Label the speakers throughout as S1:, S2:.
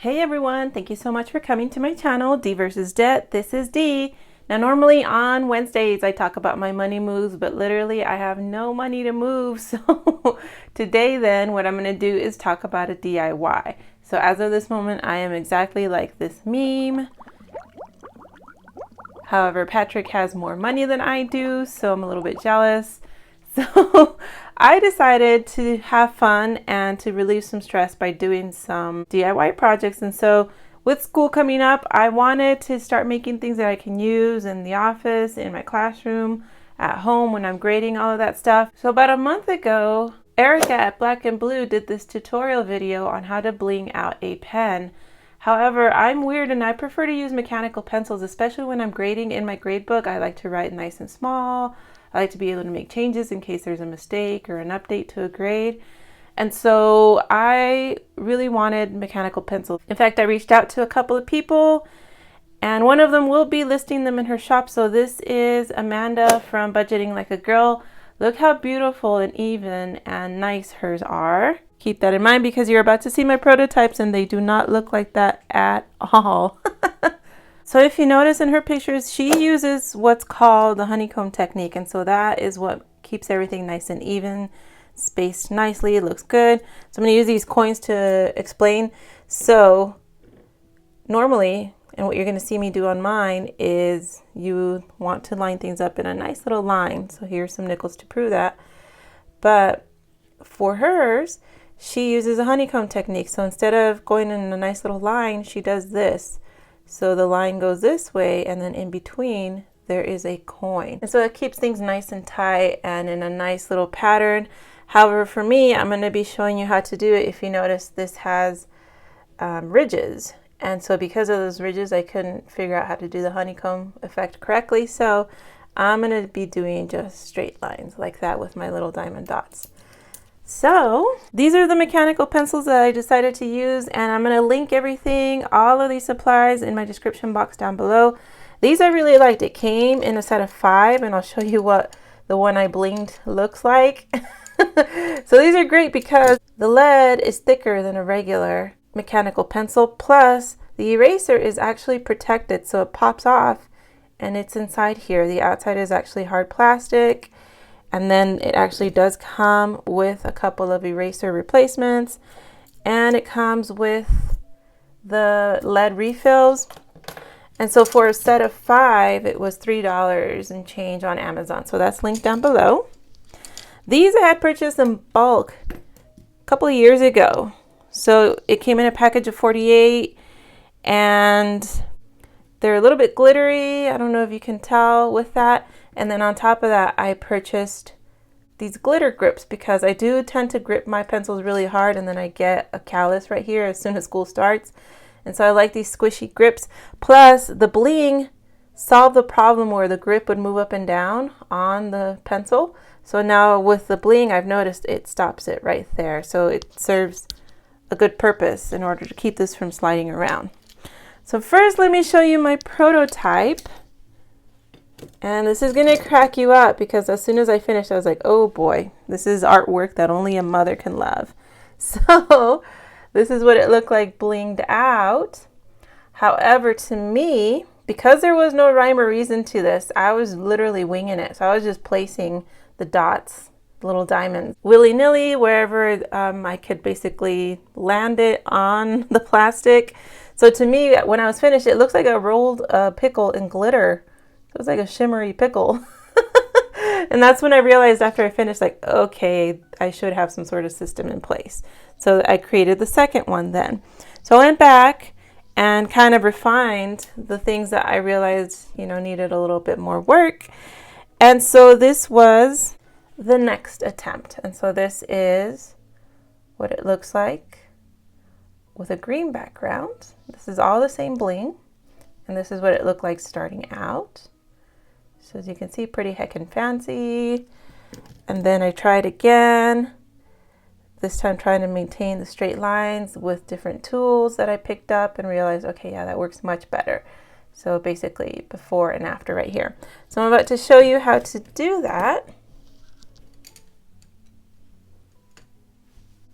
S1: Hey everyone, thank you so much for coming to my channel, D versus Debt. This is D. Now normally on Wednesdays I talk about my money moves, but literally I have no money to move. So today then what I'm going to do is talk about a DIY. So as of this moment I am exactly like this meme. However, Patrick has more money than I do, so I'm a little bit jealous. So I decided to have fun and to relieve some stress by doing some DIY projects. And so with school coming up, I wanted to start making things that I can use in the office, in my classroom, at home when I'm grading, all of that stuff. So about a month ago, Erica at Black and Blue did this tutorial video on how to bling out a pen. However, I'm weird and I prefer to use mechanical pencils, especially when I'm grading in my grade book. I like to write nice and small. I like to be able to make changes in case there's a mistake or an update to a grade. And so I really wanted mechanical pencils. In fact, I reached out to a couple of people and one of them will be listing them in her shop. So this is Amanda from Budgeting Like a Girl. Look how beautiful and even and nice hers are. Keep that in mind because you're about to see my prototypes and they do not look like that at all. So if you notice in her pictures, she uses what's called the Honeycomb Technique. And so that is what keeps everything nice and even, spaced nicely. It looks good. So I'm going to use these coins to explain. So normally, and what you're going to see me do on mine is you want to line things up in a nice little line. So here's some nickels to prove that. But for hers, she uses a honeycomb technique. So instead of going in a nice little line, she does this. So the line goes this way and then in between there is a coin. And so it keeps things nice and tight and in a nice little pattern. However, for me, I'm going to be showing you how to do it. If you notice, this has ridges. And so because of those ridges, I couldn't figure out how to do the honeycomb effect correctly. So I'm going to be doing just straight lines like that with my little diamond dots. So these are the mechanical pencils that I decided to use, and I'm going to link everything, all of these supplies in my description box down below. These I really liked. It came in a set of 5 and I'll show you what the one I blinged looks like. So these are great because the lead is thicker than a regular mechanical pencil, plus the eraser is actually protected so it pops off and it's inside here. The outside is actually hard plastic. And then it actually does come with a couple of eraser replacements, and it comes with the lead refills. And so for a set of 5, it was $3 and change on Amazon. So that's linked down below. These I had purchased in bulk a couple of years ago. So it came in a package of 48 and they're a little bit glittery. I don't know if you can tell with that. And then on top of that, I purchased these glitter grips because I do tend to grip my pencils really hard and then I get a callus right here as soon as school starts. And so I like these squishy grips. Plus the bling solved the problem where the grip would move up and down on the pencil. So now with the bling, I've noticed it stops it right there. So it serves a good purpose in order to keep this from sliding around. So first, let me show you my prototype. And this is going to crack you up because as soon as I finished, I was like, oh boy, this is artwork that only a mother can love. So this is what it looked like blinged out. However, to me, because there was no rhyme or reason to this, I was literally winging it. So I was just placing the dots, little diamonds, willy-nilly, wherever I could basically land it on the plastic. So to me, when I was finished, it looks like a rolled pickle in glitter. It was like a shimmery pickle. And that's when I realized after I finished, like, okay, I should have some sort of system in place. So I created the second one then. So I went back and kind of refined the things that I realized, needed a little bit more work. And so this was the next attempt. And so this is what it looks like with a green background. This is all the same bling. And this is what it looked like starting out. So as you can see, pretty heckin' fancy. And then I tried again, this time trying to maintain the straight lines with different tools that I picked up and realized, okay, yeah, that works much better. So basically before and after right here. So I'm about to show you how to do that.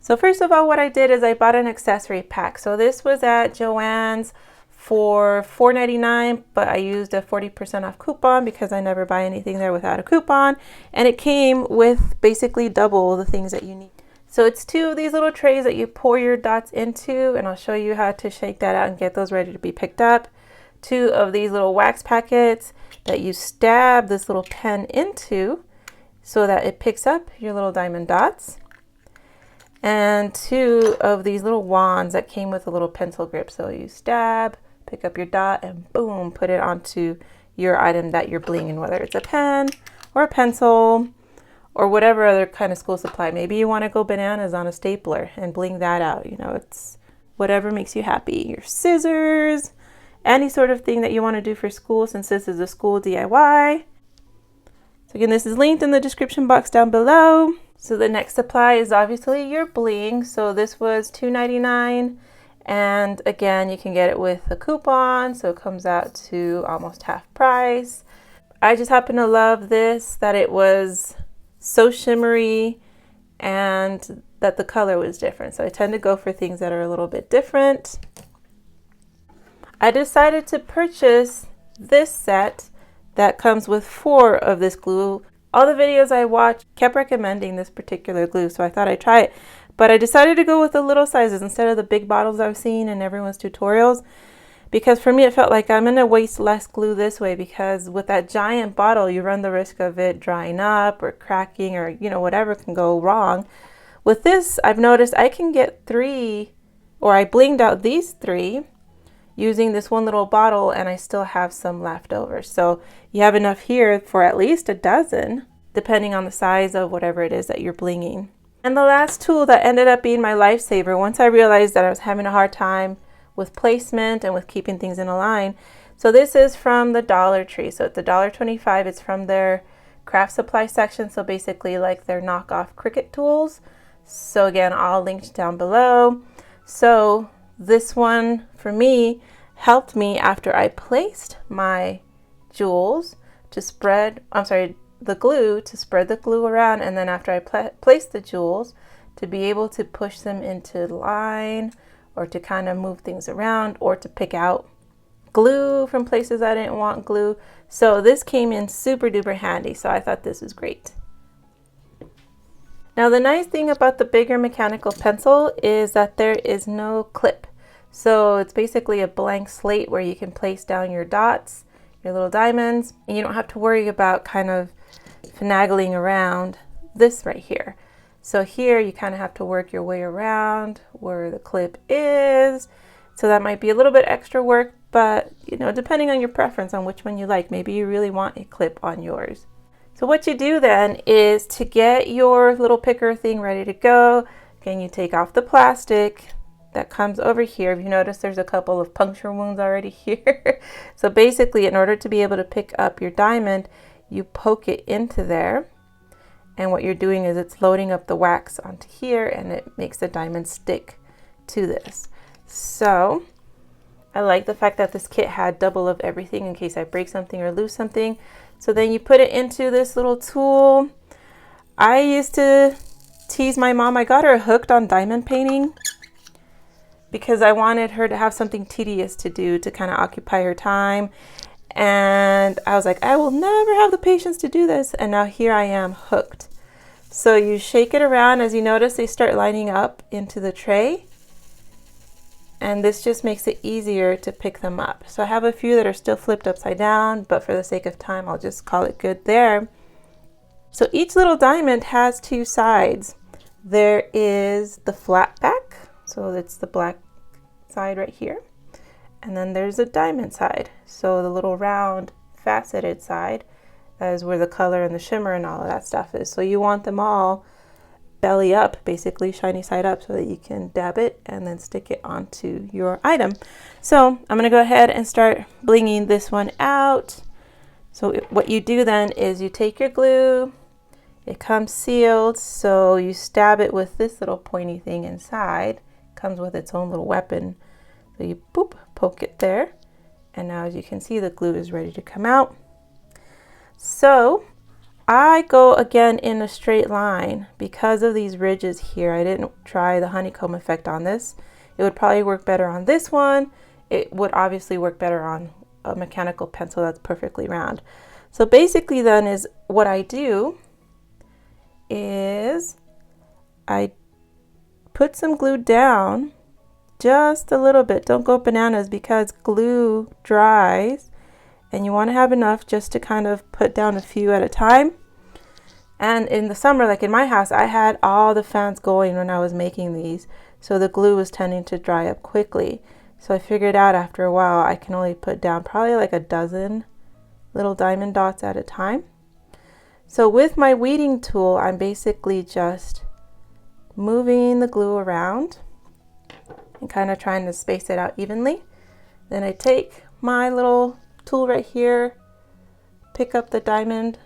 S1: So first of all, what I did is I bought an accessory pack. So this was at Joann's for $4.99, but I used a 40% off coupon because I never buy anything there without a coupon. And it came with basically double the things that you need. So it's 2 of these little trays that you pour your dots into, and I'll show you how to shake that out and get those ready to be picked up. 2 of these little wax packets that you stab this little pen into so that it picks up your little diamond dots. And 2 of these little wands that came with a little pencil grip. So you stab, pick up your dot, and boom, put it onto your item that you're blinging, whether it's a pen or a pencil or whatever other kind of school supply. Maybe you want to go bananas on a stapler and bling that out. You know, it's whatever makes you happy. Your scissors, any sort of thing that you want to do for school, since this is a school DIY. So again, this is linked in the description box down below. So the next supply is obviously your bling. So this was $2.99, and again, you can get it with a coupon, so it comes out to almost half price. I just happen to love this, that it was so shimmery and that the color was different. So I tend to go for things that are a little bit different. I decided to purchase this set that comes with 4 of this glue. All the videos I watched kept recommending this particular glue, so I thought I'd try it. But I decided to go with the little sizes instead of the big bottles I've seen in everyone's tutorials, because for me it felt like I'm going to waste less glue this way, because with that giant bottle you run the risk of it drying up or cracking or, you know, whatever can go wrong. With this, I've noticed I can get 3, or I blinged out these 3 using this one little bottle, and I still have some left over. So you have enough here for at least a dozen, depending on the size of whatever it is that you're blinging. And the last tool that ended up being my lifesaver, once I realized that I was having a hard time with placement and with keeping things in a line. So this is from the Dollar Tree. So it's $1.25. It's from their craft supply section. So basically like their knockoff Cricut tools. So again, all linked down below. So this one for me helped me after I placed my jewels to spread, the glue, to spread the glue around, and then after I placed the jewels to be able to push them into line, or to kind of move things around, or to pick out glue from places I didn't want glue. So this came in super duper handy, so I thought this was great. Now the nice thing about the bigger mechanical pencil is that there is no clip. So it's basically a blank slate where you can place down your dots, your little diamonds, and you don't have to worry about kind of finagling around this right here. So here you kind of have to work your way around where the clip is. So that might be a little bit extra work, but you know, depending on your preference on which one you like, maybe you really want a clip on yours. So what you do then is, to get your little picker thing ready to go, again, you take off the plastic that comes over here. If you notice, there's a couple of puncture wounds already here. So basically, in order to be able to pick up your diamond, you poke it into there. And what you're doing is it's loading up the wax onto here, and it makes the diamond stick to this. So I like the fact that this kit had double of everything in case I break something or lose something. So then you put it into this little tool. I used to tease my mom. I got her hooked on diamond painting because I wanted her to have something tedious to do to kind of occupy her time. And I was like, I will never have the patience to do this. And now here I am hooked. So you shake it around. As you notice, they start lining up into the tray. And this just makes it easier to pick them up. So I have a few that are still flipped upside down, but for the sake of time, I'll just call it good there. So each little diamond has 2 sides. There is the flat back, so it's the black side right here. And then there's a diamond side. So the little round faceted side, that is where the color and the shimmer and all of that stuff is. So you want them all belly up, basically shiny side up, so that you can dab it and then stick it onto your item. So I'm gonna go ahead and start blinging this one out. So what you do then is you take your glue, it comes sealed, so you stab it with this little pointy thing inside. It comes with its own little weapon. So you boop, poke it there, and now as you can see, the glue is ready to come out. So I go again in a straight line because of these ridges here. I didn't try the honeycomb effect on this. It would probably work better on this one. It would obviously work better on a mechanical pencil that's perfectly round. So basically then is what I do is I put some glue down just a little bit. Don't go bananas because glue dries and you want to have enough just to kind of put down a few at a time. And in the summer, like in my house, I had all the fans going when I was making these, so the glue was tending to dry up quickly. So I figured out after a while I can only put down probably like a dozen little diamond dots at a time. So with my weeding tool, I'm basically just moving the glue around and kind of trying to space it out evenly. Then I take my little tool right here, pick up the diamond,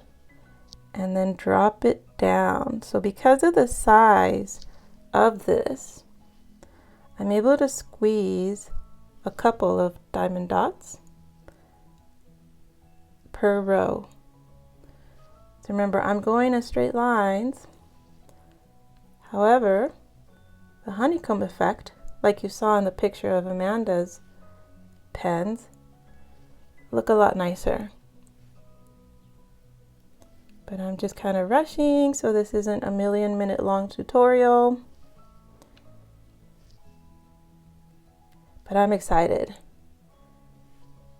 S1: and then drop it down. So because of the size of this, I'm able to squeeze a couple of diamond dots per row. So remember, I'm going in straight lines. However, the honeycomb effect, like you saw in the picture of Amanda's pens, look a lot nicer. But I'm just kind of rushing, so this isn't a 1,000,000-minute long tutorial. But I'm excited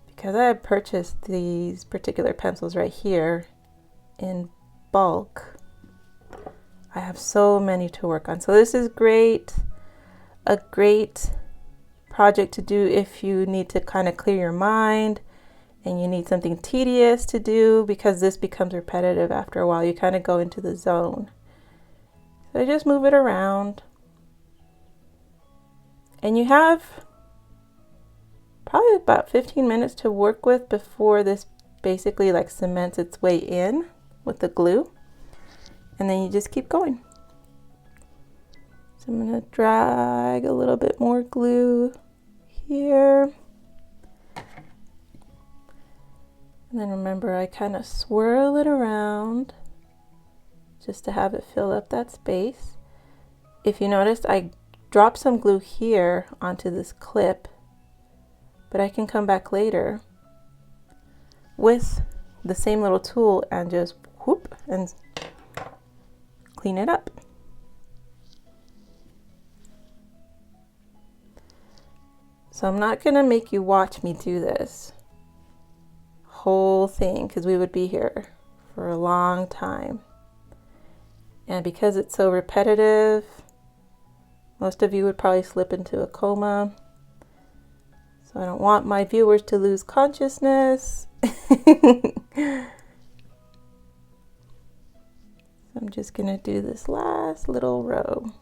S1: because I had purchased these particular pencils right here in bulk. I have so many to work on. So this is great, a great project to do if you need to kind of clear your mind and you need something tedious to do, because this becomes repetitive after a while. You kind of go into the zone. So I just move it around. And you have probably about 15 minutes to work with before this basically like cements its way in with the glue. And then you just keep going. So I'm going to drag a little bit more glue here. And then remember, I kind of swirl it around just to have it fill up that space. If you noticed, I dropped some glue here onto this clip, but I can come back later with the same little tool and just whoop and clean it up. So I'm not gonna make you watch me do this whole thing because we would be here for a long time. And because it's so repetitive, most of you would probably slip into a coma. So I don't want my viewers to lose consciousness. I'm just gonna do this last little row.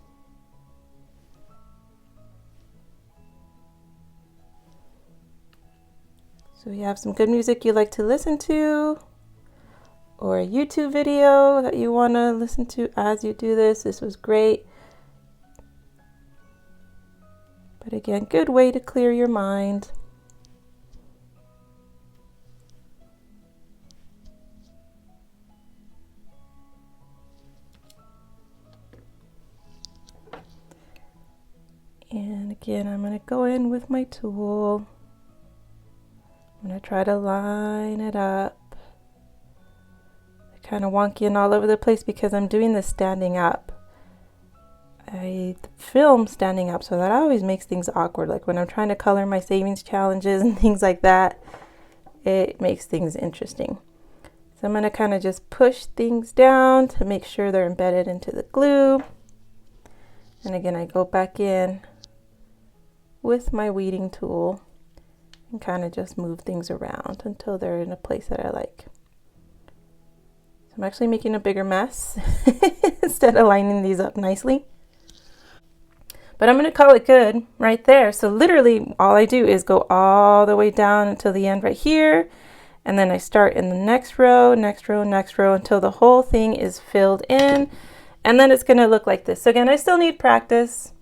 S1: So you have some good music you like to listen to, or a YouTube video that you want to listen to as you do this. This was great. But again, good way to clear your mind. And again, I'm going to go in with my tool. I'm going to try to line it up. Kind of wonky and all over the place because I'm doing this standing up. I film standing up, so that always makes things awkward. Like when I'm trying to color my savings challenges and things like that, it makes things interesting. So I'm going to kind of just push things down to make sure they're embedded into the glue. And again, I go back in with my weeding tool and kind of just move things around until they're in a place that I like. So I'm actually making a bigger mess instead of lining these up nicely. But I'm going to call it good right there. So literally all I do is go all the way down until the end right here. And then I start in the next row, next row, next row until the whole thing is filled in. And then it's going to look like this. So again, I still need practice.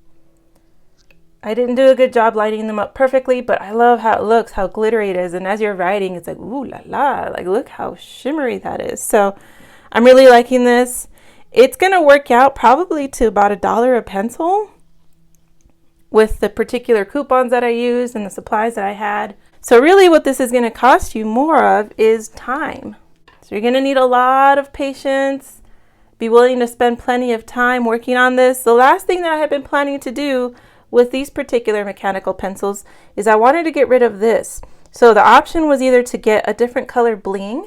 S1: I didn't do a good job lining them up perfectly, but I love how it looks, how glittery it is. And as you're writing, it's like, ooh la la, like look how shimmery that is. So I'm really liking this. It's going to work out probably to about $1 a pencil with the particular coupons that I used and the supplies that I had. So really what this is going to cost you more of is time. So you're going to need a lot of patience, be willing to spend plenty of time working on this. The last thing that I have been planning to do with these particular mechanical pencils is I wanted to get rid of this. So the option was either to get a different color bling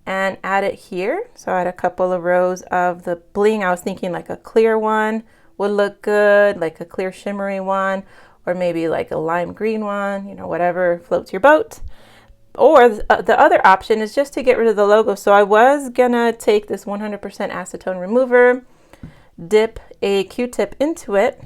S1: and add it here. So I had a couple of rows of the bling. I was thinking like a clear one would look good, like a clear shimmery one, or maybe like a lime green one, you know, whatever floats your boat. Or the other option is just to get rid of the logo. So I was gonna take this 100% acetone remover, dip a Q-tip into it,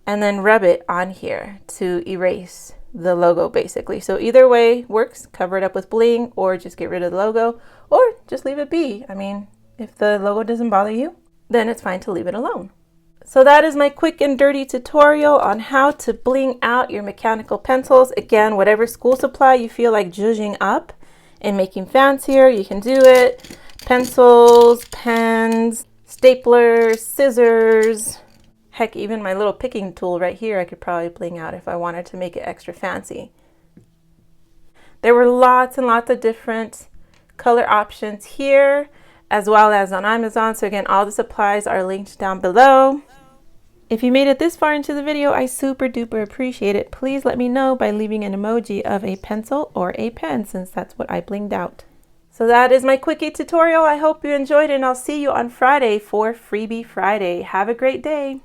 S1: and then rub it on here to erase the logo basically. So either way works, cover it up with bling or just get rid of the logo or just leave it be. I mean, if the logo doesn't bother you, then it's fine to leave it alone. So that is my quick and dirty tutorial on how to bling out your mechanical pencils. Again, whatever school supply you feel like zhuzhing up and making fancier, you can do it. Pencils, pens, staplers, scissors, heck, even my little picking tool right here, I could probably bling out if I wanted to make it extra fancy. There were lots and lots of different color options here, as well as on Amazon. So again, all the supplies are linked down below. If you made it this far into the video, I super duper appreciate it. Please let me know by leaving an emoji of a pencil or a pen, since that's what I blinged out. So that is my quickie tutorial. I hope you enjoyed it, and I'll see you on Friday for Freebie Friday. Have a great day.